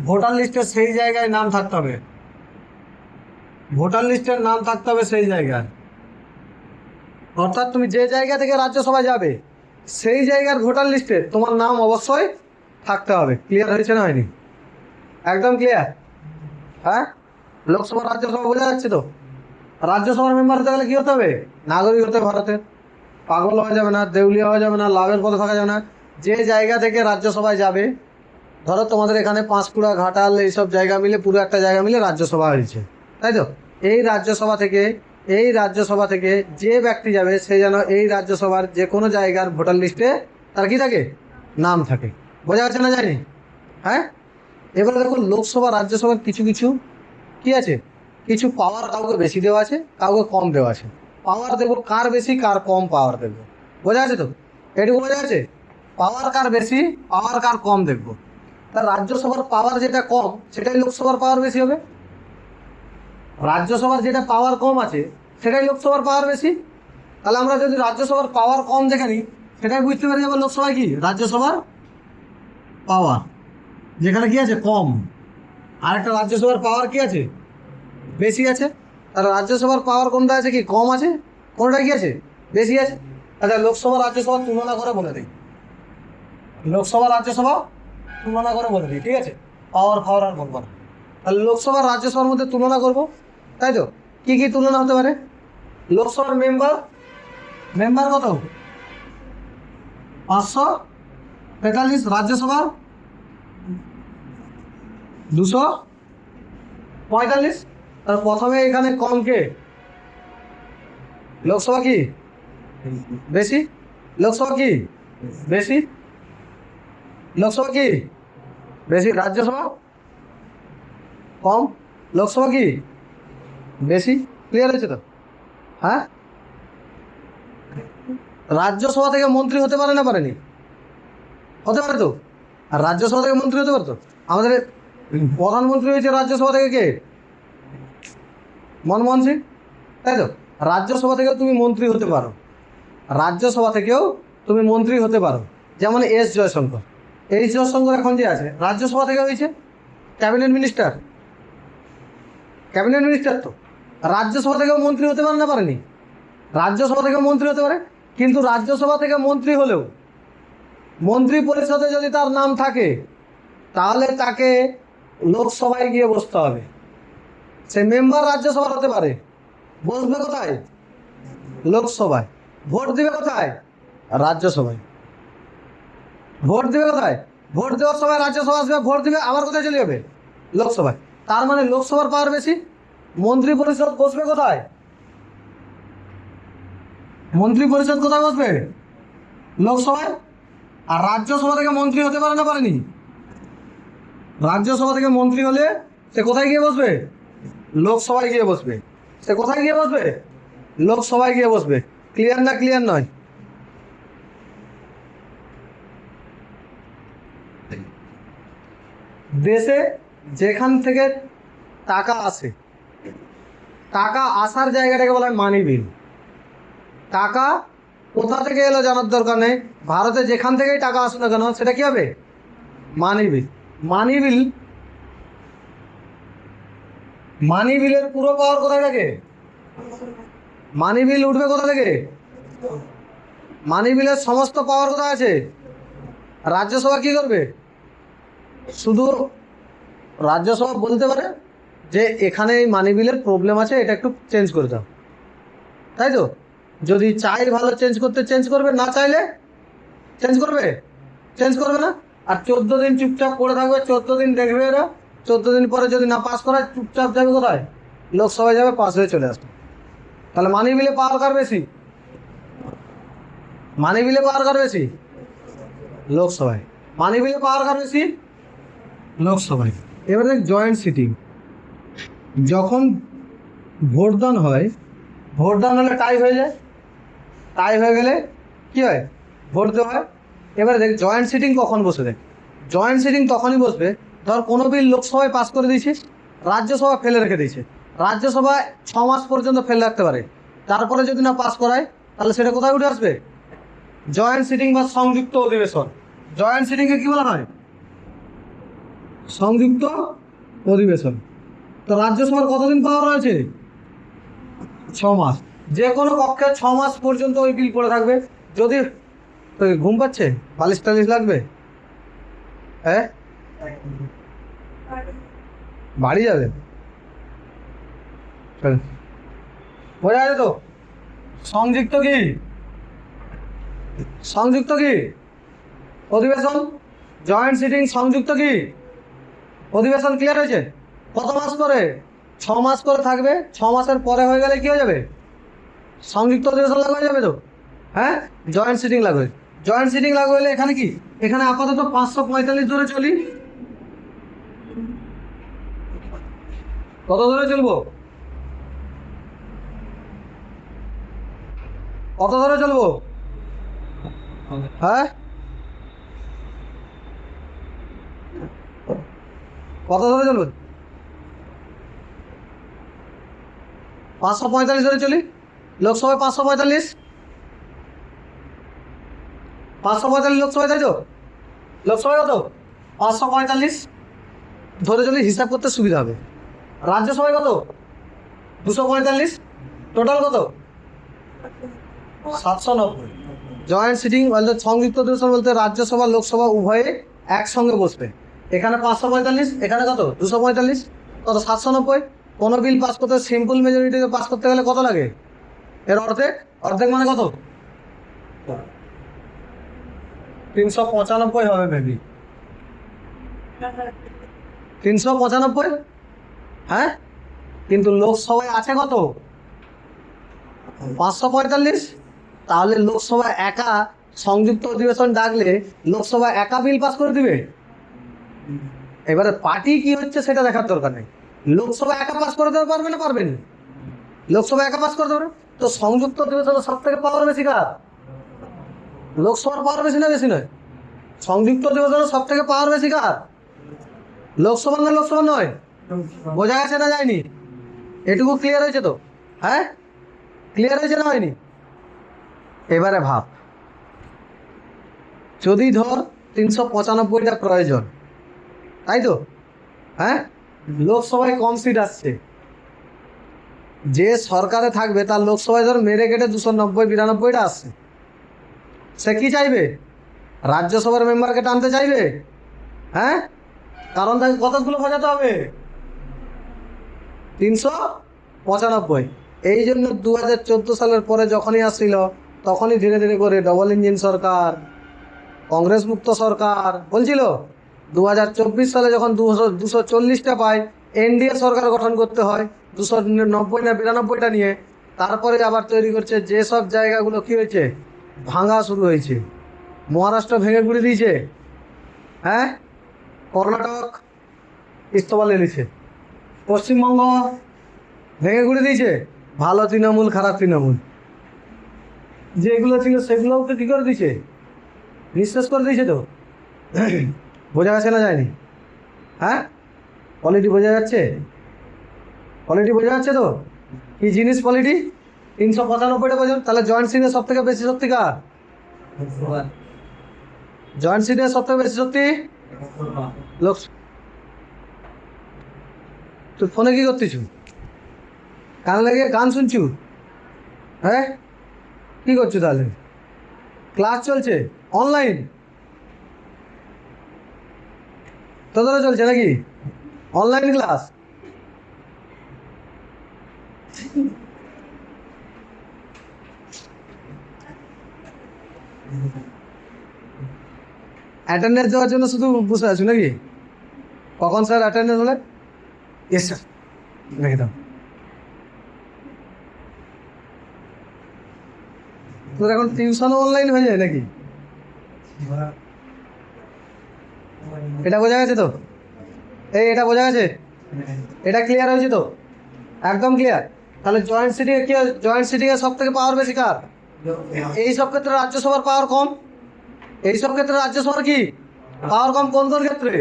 ভোটার লিস্টে সেই জায়গায় নাম থাকতে হবে, ভোটার লিস্টের নাম থাকতে হবে সেই জায়গায়। অর্থাৎ তুমি যে জায়গা থেকে রাজ্যসভায় যাবে সেই জায়গার ভোটার লিস্টে তোমার নাম অবশ্যই থাকতে হবে। ক্লিয়ার হয়েছে না হয়নি? একদম ক্লিয়ার? হ্যাঁ, লোকসভা রাজ্যসভা বোঝা যাচ্ছে তো? রাজ্যসভার মেম্বার হতে গেলে কী হতে হবে? নাগরিক হতে হবে ভারতের। পাগল হওয়া যাবে না, দেউলিয়া হওয়া যাবে না, লাভের পথে থাকা যাবে না। যে জায়গা থেকে রাজ্যসভায় যাবে, ধরো তোমাদের এখানে পাঁশকুড়া, ঘাটাল এইসব জায়গা মিলে পুরো একটা জায়গা মিলে রাজ্যসভা হয়েছে, তাই তো? এই রাজ্যসভা থেকে যে ব্যক্তি যাবে সে যেন এই রাজ্যসভার যে কোনো জায়গার ভোটার লিস্টে তার কি থাকে? নাম থাকে। বোঝা যাচ্ছে না জানি? হ্যাঁ, এবারে দেখুন লোকসভা রাজ্যসভার কিছু কিছু কি আছে, কিছু পাওয়ার কাউকে বেশি দেওয়া আছে, কাউকে কম দেওয়া আছে। পাওয়ার দেবো কার বেশি কার কম পাওয়ার দেবো, বোঝা আছে তো? এটুকু বোঝা আছে? পাওয়ার কার বেশি পাওয়ার কার কম দেখবো। তা রাজ্যসভার পাওয়ার যেটা কম সেটাই লোকসভার পাওয়ার বেশি হবে। রাজ্যসভার যেটা পাওয়ার কম আছে সেটাই লোকসভার পাওয়ার বেশি। তাহলে আমরা যদি রাজ্যসভার পাওয়ার কম দেখে নিই সেটাই বুঝতে পারি যাবো লোকসভায় কি রাজ্যসভার পাওয়ার যেখানে কি আছে কম, আর একটা রাজ্যসভার পাওয়ার কি আছে বেশি আছে। তাহলে রাজ্যসভার পাওয়ার কোনটা আছে কি কম আছে, কোনটা কি আছে বেশি আছে। আচ্ছা লোকসভা রাজ্যসভা তুলনা করে বলে দিই, লোকসভা রাজ্যসভা তুলনা করে বলে দিই, ঠিক আছে? পাওয়ার ফাওয়ার আর বলবো না। তাহলে লোকসভা রাজ্যসভার মধ্যে তুলনা করব, তাই তো? কি কি তুলনা হতে পারে? লোকসভার মেম্বার মেম্বার কত 545, রাজ্যসভার 245। তার প্রথমে এখানে কম কে? লোকসভা কি বেশি? লোকসভা কি বেশি? লোকসভা কি বেশি? রাজ্যসভা কম, লোকসভা কি বেশি। ক্লিয়ার হয়েছে তো? হ্যাঁ, রাজ্যসভা থেকে মন্ত্রী হতে পারে না পারেনি? হতে পারে তো। আর রাজ্যসভা থেকে মন্ত্রী হতে পারতো। আমাদের প্রধানমন্ত্রী হয়েছে রাজ্যসভা থেকে কে? মনমোহন সিং, তাই তো? রাজ্যসভা থেকেও তুমি মন্ত্রী হতে পারো, রাজ্যসভা থেকেও তুমি মন্ত্রী হতে পারো। যেমন জয়শঙ্কর, জয়শঙ্কর এখন যে আছে রাজ্যসভা থেকে হয়েছে ক্যাবিনেট মিনিস্টার, ক্যাবিনেট মিনিস্টার তো। রাজ্যসভা থেকেও মন্ত্রী হতে পারে না পারেনি? রাজ্যসভা থেকেও মন্ত্রী হতে পারে, কিন্তু রাজ্যসভা থেকে মন্ত্রী হলেও মন্ত্রী পরিষদে যদি তার নাম থাকে তাহলে তাকে লোকসভায় গিয়ে বসতে হবে। সে মেম্বার রাজ্যসভার হতে পারে, বসবে কোথায়? লোকসভায়। ভোট দিবে কোথায়? রাজ্যসভায়। ভোট দিবে কোথায়? ভোট দেওয়ার সময় রাজ্যসভা আসবে, ভোট দিবে আবার কোথায় চলে যাবে? লোকসভায়। তার মানে লোকসভার পাওয়ার বেশি। মন্ত্রী পরিষদ বসবে কোথায়? মন্ত্রী পরিষদ কোথায় বসবে? লোকসভায়। আর রাজ্যসভা থেকে মন্ত্রী হতে পারে না পারেনি? রাজ্যসভা থেকে মন্ত্রী হলে সে কোথায় গিয়ে বসবে? লোকসভায় গিয়ে বসবে। সে কোথায় গিয়ে বসবে? লোকসভায় গিয়ে বসবে। ক্লিয়ার না ক্লিয়ার নয়? দেশে যেখান থেকে টাকা আসে, টাকা আসার জায়গাটাকে বলা হয় মানি বিল। টাকা কোথা থেকে এলো জানার দরকার নেই, ভারতে যেখান থেকেই টাকা আসুক না কেন সেটা কি হবে? মানি বিল। মানি বিল, মানি বিলের পুরো পাওয়ার কোথায় থাকে? মানি বিল উঠবে কোথা থেকে? মানি বিলের সমস্ত পাওয়ার কোথায় আছে? রাজ্যসভা কি করবে? শুধু রাজ্যসভা বলতে পারে যে এখানে এই মানি বিলের প্রবলেম আছে, এটা একটু চেঞ্জ করে দাও, তাই তো? যদি চাই ভালো চেঞ্জ করতে চেঞ্জ করবে, না চাইলে চেঞ্জ করবে? চেঞ্জ করবে না। আর 14 দিন চুপচাপ পড়ে থাকবে, 14 দিন দেখবে এরা, 14 দিন পরে যদি না পাস করায় চুপচাপ যাবে কোথায়? লোকসভায় যাবে, পাস হয়ে চলে আসবে। তাহলে মানি বিলে পাওয়ার কার বেশি? মানি বিলে পাওয়ার কার বেশি? লোকসভায়। মানি বিলে পাওয়ার কার বেশি? লোকসভায়। এবারে জয়েন্ট সিটিং, যখন ভোটদান হয়, ভোটদান হলে টাই হয়ে যায়, টাই হয়ে গেলে কি হয়? ভোট দেওয়া হয়। এবারে দেখ জয়েন্ট সিটিং কখন বসে, দেখ জয়েন্ট সিটিং তখনই বসবে ধর কোনো বিল লোকসভায় পাস করে দিয়েছিস, রাজ্যসভা ফেলে রেখে দিয়েছে, রাজ্যসভায় 6 মাস পর্যন্ত ফেলে রাখতে পারে, তারপরে যদি না পাস করায় তাহলে সেটা কোথায় উঠে আসবে? জয়েন্ট সিটিং বা সংযুক্ত অধিবেশন। জয়েন্ট সিটিংকে কি বলা হয়? সংযুক্ত অধিবেশন। তো রাজ্যসভার কতদিন পাওয়ার রয়েছে? 6 মাস। যে কোনো পক্ষে 6 মাস পর্যন্ত ওই বিল পড়ে থাকবে। যদি ঘুম পাচ্ছে, বালিশ টালিশ লাগবে, হ্যাঁ বাড়ি যাবে, বোঝা যাবে তো? সংযুক্ত কি? সংযুক্ত কি? অধিবেশন। জয়েন্ট সিটিং সংযুক্ত কি? অধিবেশন। ক্লিয়ার হয়েছে? কত মাস করে? 6 মাস করে থাকবে। 6 মাসের পরে হয়ে গেলে কি হয়ে যাবে? সংযুক্ত অধিবেশন লাগু হয়ে যাবে তো, হ্যাঁ। জয়েন্ট সিটিং লাগু হয়ে, জয়েন্ট সিটিং লাগু হলে এখানে কি, এখানে আপাতত 545 ধরে চলি। কত ধরে চলবো? কত ধরে চলবো? হ্যাঁ কত ধরে চলবে? 545 ধরে চলি। লোকসভায় 545, 545 লোকসভায়, তাই তো? লোকসভায় কত? 545 ধরে চলি, হিসাব করতে সুবিধা হবে। রাজ্যসভায় কত? 245। টোটাল কত? 790। জয়েন্ট সিটিং বলতে, সংযুক্ত অধিবেশন বলতে রাজ্যসভা লোকসভা উভয়ে একসঙ্গে বসবে। এখানে 545, এখানে কত? 245, কত? 790। কোনো বিল পাস করতে সিম্পল মেজরিটিতে পাস করতে গেলে কত লাগে? এর অর্ধেক। অর্ধেক মানে কত? 395 হবে মেবি। 395, হ্যাঁ। কিন্তু লোকসভায় আছে কত? 545। তাহলে লোকসভা একা সংযুক্ত অধিবেশন ডাকলে লোকসভা একা বিল পাস করে দিবে। এবারে পার্টি কি হচ্ছে সেটা দেখার দরকার নেই। লোকসভা একা পাস করে দিতে পারবে না, পারবেন? লোকসভা একা পাস করে দেবে। তো সংযুক্ত অধিবেশনে সব থেকে পাওয়ার বেশি কার? লোকসভার পাওয়ার বেশি না বেশি নয়? সংযুক্ত অধিবেশনে সব থেকে পাওয়ার বেশি কার? লোকসভা না লোকসভা নয়? বোঝা গেছে না যায়নি? এটুকু ক্লিয়ার হয়েছে তো, হ্যাঁ? ক্লিয়ার হয়েছে না হয়নি? এবারে ভাব, যদি ধর 395টা প্রয়োজন, তাই তো, হ্যাঁ। লোকসভায় কম সিট আসছে, যে সরকারে থাকবে তার লোকসভায় ধর মেরে কেটে 290-92টা আসছে। সে কি চাইবে? রাজ্যসভার মেম্বারকে টানতে চাইবে, হ্যাঁ। কারণ তাকে কতগুলো বাজাতে হবে? 395। এই জন্য 2014 সালের পরে যখনই আসছিল তখনই ধীরে ধীরে করে ডবল ইঞ্জিন সরকার, কংগ্রেস মুক্ত সরকার বলছিল। 2024 সালে যখন 240টা পায়, এনডিএ সরকার গঠন করতে হয় 290 না 92টা নিয়ে। তারপরে আবার তৈরি করছে। যেসব জায়গাগুলো কি হয়েছে, ভাঙা শুরু হয়েছে। মহারাষ্ট্র ভেঙে গুড়ে দিয়েছে, হ্যাঁ। কর্ণাটক ইস্তফা নিয়েছে। পশ্চিমবঙ্গ ভেঙে গুড়ে দিয়েছে। ভালো তৃণমূল, খারাপ তৃণমূল যেগুলো ছিল সেগুলোকে কী করে দিয়েছে? নিঃশেষ করে দিয়েছে তো। বোঝা যাচ্ছে না যায়নি? হ্যাঁ, পলিটি বোঝা যাচ্ছে? পলিটি বোঝা যাচ্ছে তো? কি জিনিস পলিটি? 395টা বছর। তাহলে জয়েন্ট সিটে সব থেকে বেশি শক্তি কার? জয়েন্ট সিটে সব থেকে বেশি শক্তি লোক। তুই ফোনে কি করতেছু? কান লাগিয়ে গান শুনছু, হ্যাঁ? কি করছো তাহলে? ক্লাস চলছে অনলাইন তোদেরও চলছে নাকি? Online class? অ্যাটেন্ডেন্স দেওয়ার জন্য শুধু বসে আছো নাকি? কখন স্যার অ্যাটেন্ডেন্স হলে? ইয়েস স্যার, রেখে দাও। তোর এখন টিউশনও অনলাইন হয়ে যায় নাকি? এটা বোঝা গেছে তো? এটা বোঝা গেছে? এটা ক্লিয়ার হয়েছে তো? একদম ক্লিয়ার। তাহলে জয়েন্ট সিটিংয়ে কি, জয়েন্ট সিটিংয়ে সব থেকে পাওয়ার বেশি কার? এই সব ক্ষেত্রে রাজ্যসভার পাওয়ার কম। এই সব ক্ষেত্রে রাজ্যসভার কি পাওয়ার কম? কোন কোন ক্ষেত্রে?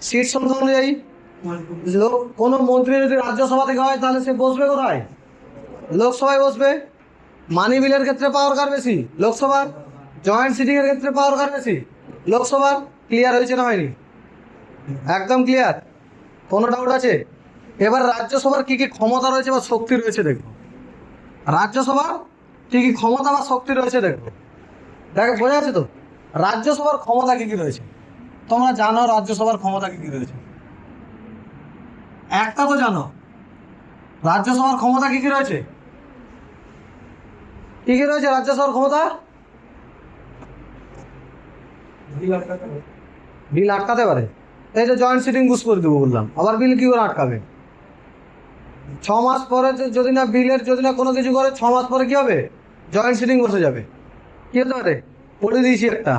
সিট সংখ্যা অনুযায়ী। কোনো মন্ত্রী যদি রাজ্যসভা থেকে হয় তাহলে সে বসবে কোথায়? লোকসভায় বসবে। মানি বিলের ক্ষেত্রে পাওয়ার কার বেশি? লোকসভার। জয়েন্ট সিটিংয়ের ক্ষেত্রে পাওয়ার কার বেশি? লোকসভার ক্লিয়ার হয়েছে না হয়নি? একদম ক্লিয়ার, কোনো ডাউট আছে? এবার রাজ্যসভার কী কী ক্ষমতা রয়েছে বা শক্তি রয়েছে দেখো। রাজ্যসভার কী কী ক্ষমতা বা শক্তি রয়েছে দেখো। দেখো বোঝা যাচ্ছে তো রাজ্যসভার ক্ষমতা কী কী রয়েছে? তোমরা জানো রাজ্যসভার ক্ষমতা কী কী রয়েছে? একটা তো জানো, রাজ্যসভার ক্ষমতা কী কী রয়েছে? কী কী রয়েছে রাজ্যসভার ক্ষমতা? বিল আটকাতে পারে। এই যে জয়েন্ট সিটিং বুস করে দেবো বললাম, আবার বিল কী করে আটকাবে? 6 মাস পরে যদি না বিলের যদি না কোনো কিছু করে 6 মাস পরে কী হবে? জয়েন্ট সিটিং বসে যাবে। কী হতে পারে? পড়ে দিয়েছি একটা,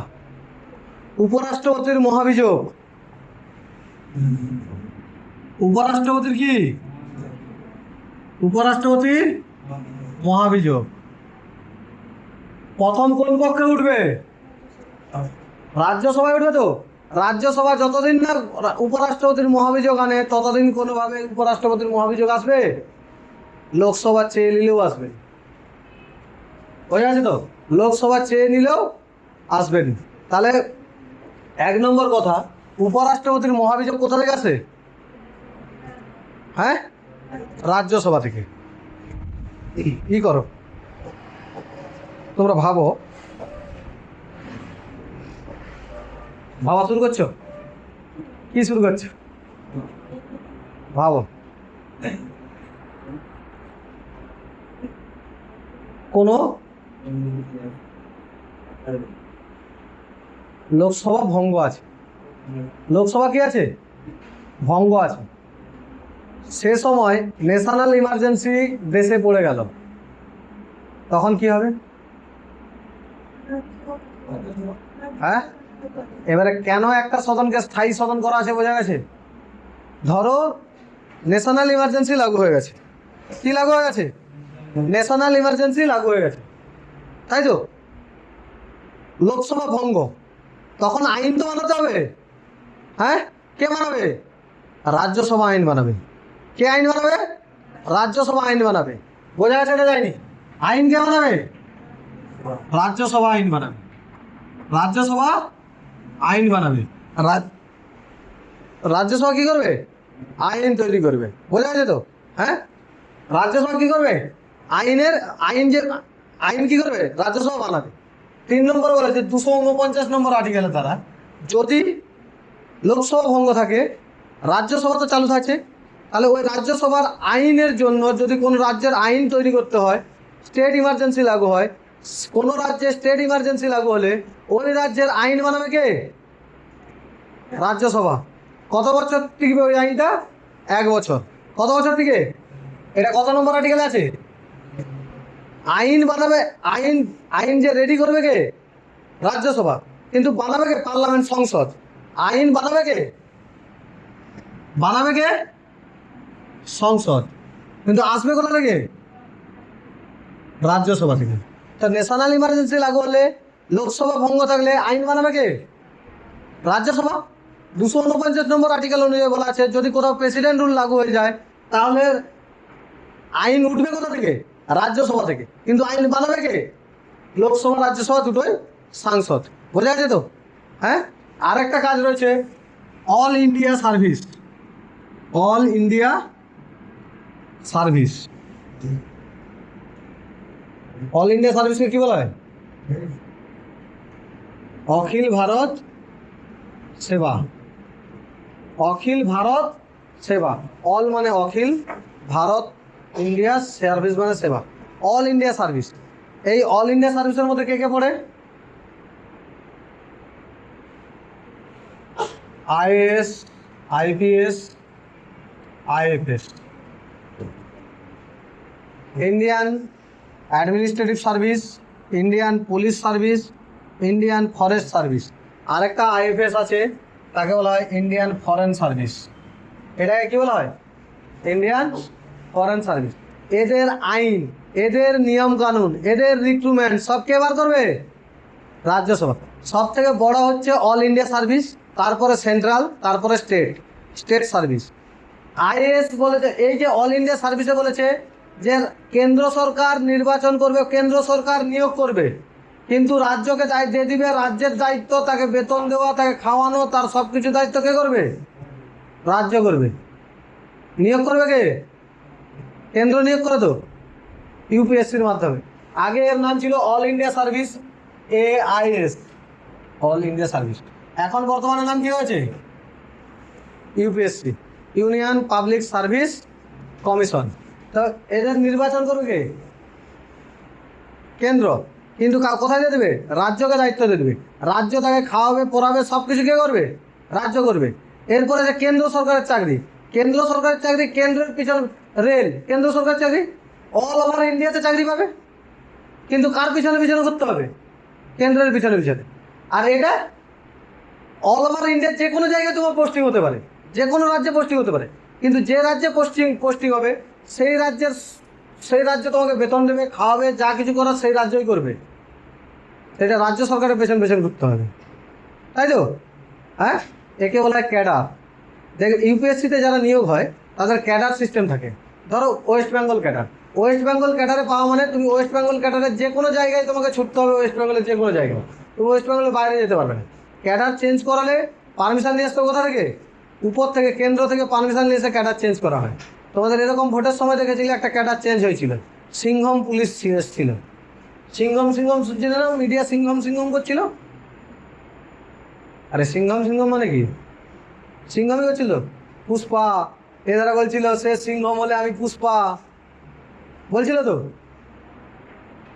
উপরাষ্ট্রপতির মহাভিযোগ। উপরাষ্ট্রপতির কি? উপরাষ্ট্রপতির মহাভিযোগ। প্রথম কোন পক্ষে উঠবে? রাজ্যসভায় উঠবে তো। রাজ্যসভা যতদিন না উপরাষ্ট্রপতির মহাভিযোগ আনে ততদিন কোনোভাবে উপরাষ্ট্রপতির মহাভিযোগ আসবে? লোকসভা চেয়ে নিলেও আসবে। বোঝা আছে তো? লোকসভা চেয়ে নিলেও আসবেন। তাহলে 1 নম্বর কথা, উপরাষ্ট্রপতির মহাভিযোগ কোথা থেকে আসে? হ্যাঁ, রাজ্যসভা থেকে। কি করো তোমরা? ভাবো, ভাবা শুরু করছো? কি শুরু করছো? ভাবো, কোনো লোকসভা ভঙ্গ আছে, লোকসভা কি আছে? ভঙ্গ আছে। সে সময় ন্যাশনাল ইমার্জেন্সি দেশে পড়ে গেল, তখন কি হবে? হ্যাঁ, এবারে কেন একটা সদনকে স্থায়ী সদন করা আছে বোঝা গেছে। ধরো ন্যাশনাল ইমার্জেন্সি লাগু হয়ে গেছে। কি লাগু হয়ে গেছে? ন্যাশনাল ইমার্জেন্সি লাগু হয়ে গেছে, তাই তো? লোকসভা ভঙ্গ, তখন আইন তো বানাতে হবে। হ্যাঁ, কে বানাবে? রাজ্যসভা আইন বানাবে। কে আইন বানাবে? রাজ্যসভা আইন বানাবে। বোঝা গেছে না যায়নি? আইন কে বানাবে? রাজ্যসভা আইন বানাবে। রাজ্যসভা আইন বানাবে। রাজ্যসভা কি করবে? আইন তৈরি করবে। বোঝা গেছে তো? হ্যাঁ, রাজ্যসভা কি করবে? আইন কি করবে? রাজ্যসভা বানাবে। 3 নম্বর বলেছে 249 নম্বর আর্টিকেলের দ্বারা যদি লোকসভা ভঙ্গ থাকে রাজ্যসভা তো চালু থাকছে, তাহলে ওই রাজ্যসভার আইনের জন্য যদি কোনো রাজ্যের আইন তৈরি করতে হয়, স্টেট ইমার্জেন্সি লাগু হয়, কোনো রাজ্যে স্টেট ইমার্জেন্সি লাগু হলে ওই রাজ্যের আইন বানাবে কে? রাজ্যসভা। কত বছর টিকবে ওই আইনটা? 1 বছর। কত বছর টিকে? এটা কত নম্বর আর্টিকেলে আছে? আইন বানাবে, আইন যে রেডি করবে কে? রাজ্যসভা। কিন্তু বানাবে কে? পার্লামেন্ট, সংসদ। আইন বানাবে কে? বানাবে কে? সংসদ। কিন্তু আসবে কোথা থেকে? রাজ্যসভা থেকে। তা ন্যাশনাল ইমার্জেন্সি লাগু হলে, লোকসভা ভঙ্গ থাকলে আইন বানাবে কে? রাজ্যসভা। 249 নম্বর আর্টিকেল অনুযায়ী বলা আছে যদি কোথাও প্রেসিডেন্ট রুল লাগু হয়ে যায় তাহলে আইন উঠবে কোথা থেকে? রাজ্যসভা থেকে। কিন্তু আইন বানাবে কে? লোকসভা রাজ্যসভা দুটোই সাংসদ। বোঝা গেছে তো? হ্যাঁ, আরেকটা কাজ রয়েছে, all India service. All India service. All India সার্ভিসকে কি বলা হয়? অখিল ভারত সেবা। অখিল ভারত সেবা। অল মানে অখিল, ভারত, ইন্ডিয়া, সার্ভিস মানে সেবা। All India service. এই অল ইন্ডিয়া সার্ভিসের মধ্যে কে কে পড়ে? IAS, IPS, IFS. Indian administrative service, Indian police service, Indian forest service. আরেকটা আইএফএস আছে, তাকে বলা হয় ইন্ডিয়ান ফরেন সার্ভিস। এটাকে কী বলা হয়? Indian foreign service. এদের আইন, এদের নিয়মকানুন, এদের রিক্রুটমেন্ট সব কে বার করবে? রাজ্যসভা। সব থেকে বড় হচ্ছে অল ইন্ডিয়া সার্ভিস, তারপরে সেন্ট্রাল, তারপরে স্টেট সার্ভিস। আইএএস বলেছে, এই যে অল ইন্ডিয়া সার্ভিসে বলেছে যে কেন্দ্র সরকার নির্বাচন করবে, কেন্দ্র সরকার নিয়োগ করবে। কিন্তু রাজ্যকে দিয়ে দিবে, রাজ্যের দায়িত্ব, তাকে বেতন দেওয়া, তাকে খাওয়ানো, তার সব কিছু দায়িত্ব কে করবে? রাজ্য করবে। নিয়োগ করবে কে? কেন্দ্র নিয়োগ করে তো, ইউপিএসসির মাধ্যমে। আগে এর নাম ছিল all India service, AIS, all India service. এখন বর্তমানে নাম কি হয়েছে? UPSC, union public service commission. তো এদের নির্বাচন করবে কে? কেন্দ্র। কিন্তু কোথায় দিয়ে দেবে? রাজ্যকে দায়িত্ব দিয়ে দেবে। রাজ্য তাকে খাওয়াবে, পড়াবে, সব কিছু কে করবে? রাজ্য করবে। এরপরে যে কেন্দ্র সরকারের চাকরি, কেন্দ্র সরকারের চাকরি, কেন্দ্রের পিছনে রেল, কেন্দ্র সরকারের চাকরি, অল ওভার ইন্ডিয়াতে চাকরি পাবে, কিন্তু কার পিছনে পিছনে করতে হবে? কেন্দ্রের পিছনে পিছনে। আর এটা অল ওভার ইন্ডিয়ার যে কোনো জায়গায় তোমার পোস্টিং হতে পারে, যে কোনো রাজ্যে পোস্টিং হতে পারে, কিন্তু যে রাজ্যে পোস্টিং হবে সেই রাজ্য তোমাকে বেতন দেবে, খাওয়াবে, যা কিছু করার সেই রাজ্যই করবে। সেটা রাজ্য সরকারের পেছন পেছন ঘুরতে হবে, তাই তো? হ্যাঁ, একে বলা হয় ক্যাডার। দেখ, ইউপিএসসিতে যারা নিয়োগ হয় তাদের ক্যাডার সিস্টেম থাকে। ধরো West Bengal cadre, West Bengal ক্যাডারে পাওয়া মানে তুমি ওয়েস্ট বেঙ্গল ক্যাডারের যে কোনো জায়গায় তোমাকে ছুটতে হবে, ওয়েস্ট বেঙ্গলের যে কোনো জায়গায়, তুমি ওয়েস্ট বেঙ্গলের বাইরে যেতে পারবে না। ক্যাডার চেঞ্জ করালে পারমিশন নিয়ে আসতে কোথা থেকে? উপর থেকে, কেন্দ্র থেকে পারমিশন নিয়ে এসে ক্যাডার চেঞ্জ করা হয়। তোমাদের এরকম ভোটের সময় দেখেছিলে একটা ক্যাডার চেঞ্জ হয়েছিল, সিংহম পুলিশ ছিল। সিংহম শুনছিল না? মিডিয়া সিংহম করছিল। আরে সিংহম মানে কি? সিংহমই করছিল। পুষ্পা, এদারা বলছিল সে সিংহম হলে আমি পুষ্পা, বলছিল তো।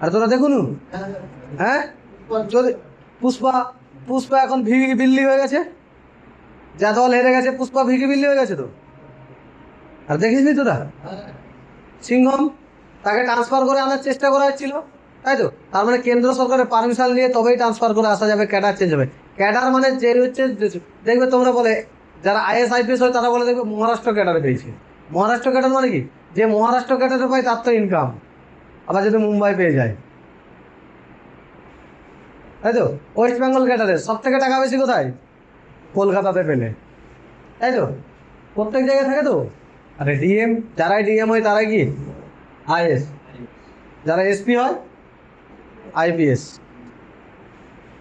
আর তোরা দেখুন, হ্যাঁ, যদি পুষ্পা এখন ভিগি বিল্লি হয়ে গেছে, যা দল হেরে গেছে, পুষ্পা ভিগি বিল্লি হয়ে গেছে তো। আর দেখিসনি তোরা? সিংহম, তাকে ট্রান্সফার করে আনার চেষ্টা করা হচ্ছিল, তাই তো? তার মানে কেন্দ্র সরকারের পারমিশন নিয়ে তবেই ট্রান্সফার করে আসা যাবে, ক্যাডার চেঞ্জ হবে। ক্যাডার মানে যে হচ্ছে, দেখবে তোমরা বলে যারা IAS IPS হয় তারা বলে দেখবে মহারাষ্ট্র ক্যাডারে পেয়েছে। মহারাষ্ট্র ক্যাডার মানে কি? যে মহারাষ্ট্র ক্যাডারে পায় তার তো ইনকাম, আবার যদি মুম্বাই পেয়ে যায়, তাই তো? ওয়েস্ট বেঙ্গল ক্যাডারের সব থেকে টাকা বেশি কোথায়? কলকাতাতে পেলে, তাই তো? প্রত্যেক জায়গায় থাকে তো। আরে ডিএম, যারাই ডিএম হয় তারাই কি IAS, যারা SP হয় IPS,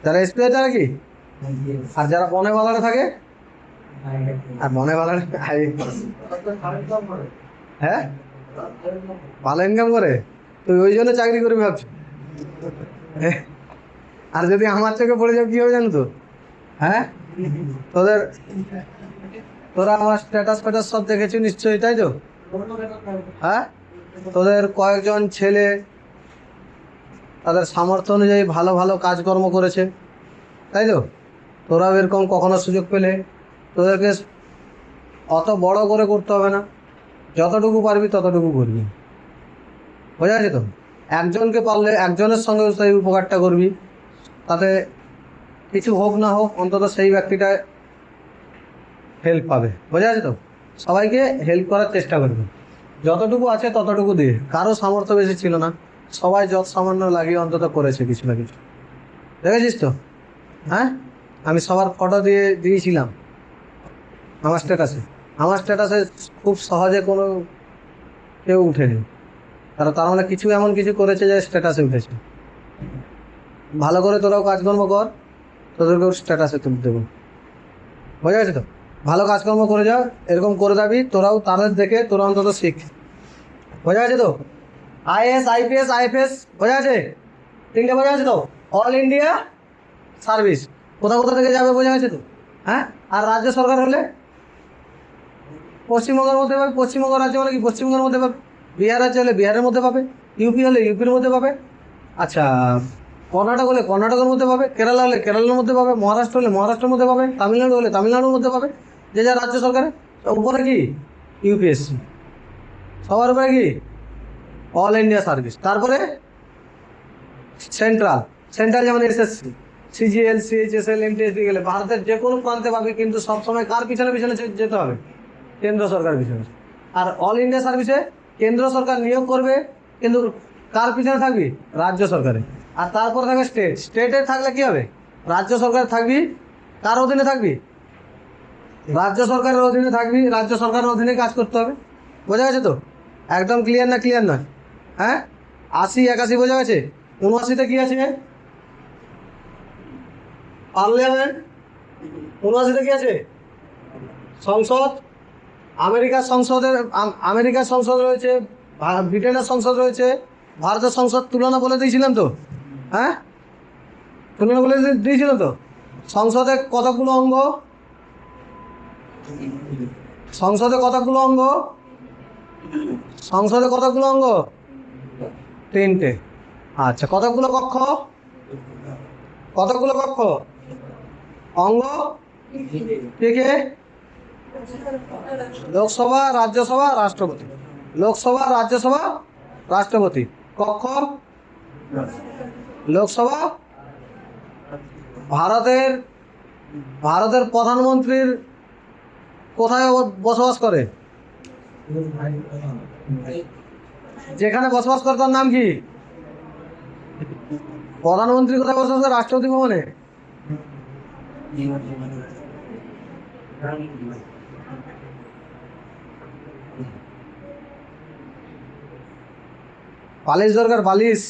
যারা SP হয় তারা কি, আর যারা বনে বালারে থাকে, আর বনে বালারে হ্যাঁ, ভালো ইনকাম করে, তুই ওই জন্য চাকরি করবি ভাবছি। আর যদি আমার চোখে পড়ে যাও কি হবে জানো তো? হ্যাঁ, তোরা আমার স্ট্যাটাস ফ্যাটাস সব দেখেছি নিশ্চয়ই, তাই তো? হ্যাঁ, তোদের কয়েকজন ছেলে তাদের সামর্থ্য অনুযায়ী ভালো ভালো কাজকর্ম করেছে, তাই তো? তোরাও এরকম কখনো সুযোগ পেলে তোদেরকে অত বড় করে করতে হবে না, যতটুকু পারবি ততটুকু করবি, বোঝা গেছে তো? একজনকে পারলে একজনের সঙ্গে সেই উপকারটা করবি, তাতে কিছু হোক না হোক অন্তত সেই ব্যক্তিটা হেল্প পাবে, বোঝা গেছে তো? সবাইকে হেল্প করার চেষ্টা করবে, যতটুকু আছে ততটুকু দিয়ে। কারো সামর্থ্য বেশি ছিল না, সবাই যত সামান্য লাগিয়ে অন্তত করেছে কিছু না কিছু, দেখেছিস তো? হ্যাঁ, আমি সবার ফটো দিয়েছিলাম আমার স্ট্যাটাসে খুব সহজে কোনো কেউ উঠেনি, তার মানে কিছু এমন কিছু করেছে যে স্ট্যাটাসে উঠেছে। ভালো করে তোরাও কাজকর্ম কর, তোদেরকেও স্ট্যাটাসে তুলতে দেবো, বোঝা গেছে তো? ভালো কাজকর্ম করে যাও, এরকম করে যাবি তোরাও, তাদের দেখে তোরা অন্তত শিখ, বোঝা গেছে তো? IAS IPS IFS বোঝা আছে, তিনটে বোঝা আছে তো? অল ইন্ডিয়া সার্ভিস কোথা থেকে যাবে, বোঝা গেছে তো? হ্যাঁ, আর রাজ্য সরকার হলে পশ্চিমবঙ্গের মধ্যে পাবে, পশ্চিমবঙ্গ রাজ্য মানে কি পশ্চিমবঙ্গের মধ্যে পাবে, বিহার রাজ্য হলে বিহারের মধ্যে পাবে, ইউপি হলে ইউপির মধ্যে পাবে, আচ্ছা কর্ণাটক হলে কর্ণাটকের মধ্যে পাবে, কেরালা হলে কেরালার মধ্যে পাবে, মহারাষ্ট্র হলে মহারাষ্ট্রের মধ্যে পাবে, তামিলনাড়ু হলে তামিলনাড়ুর মধ্যে পাবে, যে যা রাজ্য সরকারের উপরে কি ইউপিএসসি, সবার উপরে কি অল ইন্ডিয়া সার্ভিস। তারপরে সেন্ট্রাল যেমন SSC, CGL, CHSL, NTSD গেলে ভারতের যে কোনো প্রান্তে পাবে, কিন্তু সবসময় কার পিছনে পিছনে যেতে হবে? কেন্দ্র সরকার পিছনে। আর অল ইন্ডিয়া সার্ভিসে কেন্দ্র সরকার নিয়োগ করবে, কিন্তু কার পিছনে থাকবি? রাজ্য সরকারে। আর তারপর থাকবে স্টেটের থাকলে কি হবে? রাজ্য সরকার থাকবি, কার অধীনে থাকবি? রাজ্য সরকারের অধীনে থাকবি, রাজ্য সরকারের অধীনে কাজ করতে হবে, বোঝা গেছে তো? একদম ক্লিয়ার না? ক্লিয়ার নয়? হ্যাঁ, 80 81 বোঝা গেছে? 79তে কি আছে? পার্লামেন্ট 79-তে কি আছে? সংসদ। আমেরিকার সংসদ রয়েছে, ব্রিটেনের সংসদ রয়েছে, ভারতের সংসদ। তুলনা বলে দিয়েছিলাম তো, হ্যাঁ তুলনা বলে দিয়েছিলাম তো। সংসদে কতগুলো অঙ্গ? সংসদে কতগুলো অঙ্গ? সংসদে কতগুলো অঙ্গ? 3টে। আচ্ছা, কতগুলো কক্ষ? কতগুলো কক্ষ? অঙ্গ কে কে? লোকসভা, রাজ্যসভা, রাষ্ট্রপতি। লোকসভা, রাজ্যসভা, রাষ্ট্রপতি। কক্ষ? লোকসভা। ভারতের প্রধানমন্ত্রীর কোথায় বসবাস করে? যেখানে বসবাস করে তার নাম কি? প্রধানমন্ত্রী কোথায় বসবাস করে? রাষ্ট্রপতি ভবনে। বালিশ দরকার, বালিশ।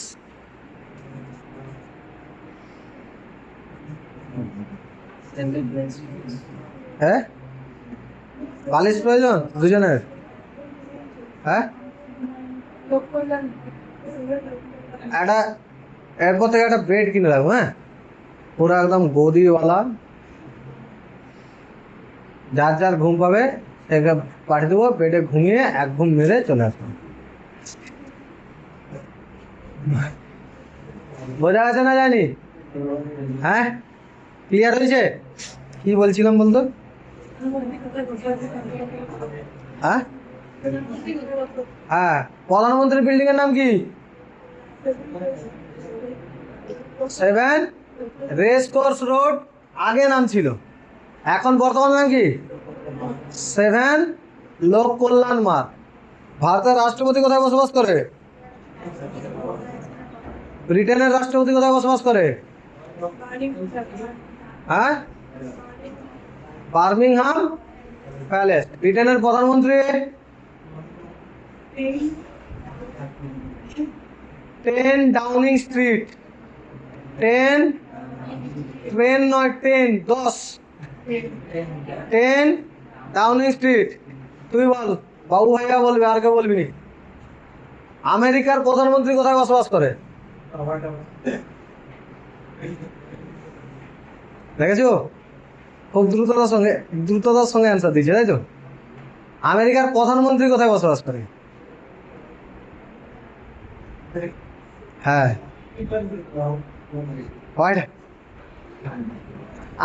হ্যাঁ, বালিশ প্রয়োজন দুজনের। হ্যাঁ, একটা এরপর থেকে একটা বেড কিনে রাখবো। হ্যাঁ, পুরো একদম গদিওয়ালা। যার যার ঘুম পাবে একে পাঠিয়ে দেবো, বেডে ঘুমিয়ে এক ঘুম মেরে চলে আসবো। বোঝা গেছে না জানি? হ্যাঁ, ক্লিয়ার হয়েছে? কি বলছিলাম বলতো? হ্যাঁ হ্যাঁ, প্রধানমন্ত্রী বিল্ডিং এর নাম কি? 7 রেস কোর্স রোড আগে নাম ছিল, এখন বর্তমান নাম কি? 7 লোক কল্যাণ মার্গ। ভারতের রাষ্ট্রপতি কোথায় বসবাস করে? ব্রিটেনের রাষ্ট্রপতি কোথায় বসবাস করে? হ্যাঁ, বার্মিংহাম প্যালেস। ব্রিটেনের প্রধানমন্ত্রী? 10 ডাউনিং স্ট্রিট। 10 ট্রেন নয়, 10 10 ডাউনিং স্ট্রিট। তুই বল, বাবু ভাইয়া বলবি, আর কে বলবি? আমেরিকার প্রধানমন্ত্রী কোথায় বসবাস করে? দেখেছো, খুব দ্রুততার সঙ্গে অ্যান্সার দিচ্ছে, তাই তো? আমেরিকার প্রধানমন্ত্রী কোথায় বসবাস করে? হ্যাঁ, হোয়াইট।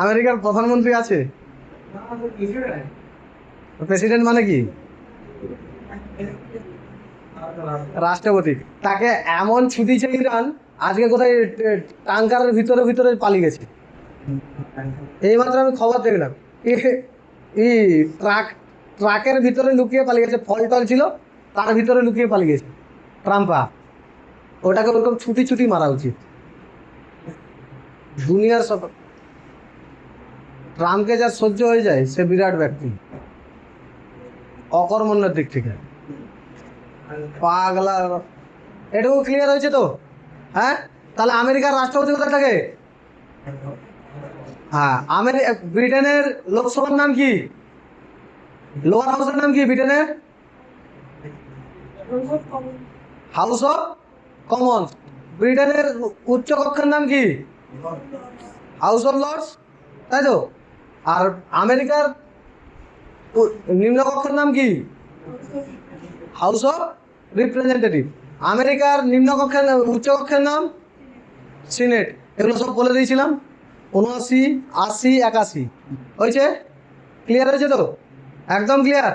আমেরিকার প্রধানমন্ত্রী আছে? প্রেসিডেন্ট মানে কি? রাষ্ট্রপতি। তাকে এমন ছুটিছে ইরান, আজকে কোথায় টাঙ্কারের ভিতরে পালিয়ে গেছে। এইমাত্র আমি খবর দেখলাম, ট্রাকের ভিতরে লুকিয়ে পালিয়ে গেছে। ফল টল ছিল, তার ভিতরে লুকিয়ে পালিয়ে গেছে ট্রাম্পা। ওটাকে ওরকম ছুটি মারা উচিত। দুনিয়ার সব ট্রাম্পকে যা সহ্য হয়ে যায়, সে বিরাট ব্যক্তি অকর্মণ্যের দিক থেকে। পাগলা। এটুকু ক্লিয়ার হয়েছে তো? হ্যাঁ, তাহলে আমেরিকার রাষ্ট্রপতি কোথায় থাকে? হ্যাঁ, ব্রিটেনের লোকসভার নাম কি? লোয়ার হাউসের নাম কি ব্রিটেনের? House of Commons. ব্রিটেনের উচ্চ কক্ষের নাম কি? হাউস অফ লর্ডস, তাই তো? আর আমেরিকার নিম্ন কক্ষের নাম কি? House of representative. আমেরিকার নিম্ন কক্ষের উচ্চ কক্ষের নাম সিনেট। এগুলো সব বলে দিয়েছিলাম। 79, 80, 81 হয়েছে। ক্লিয়ার হয়েছে তো? একদম ক্লিয়ার?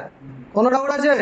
কোনো ডাউট আছে?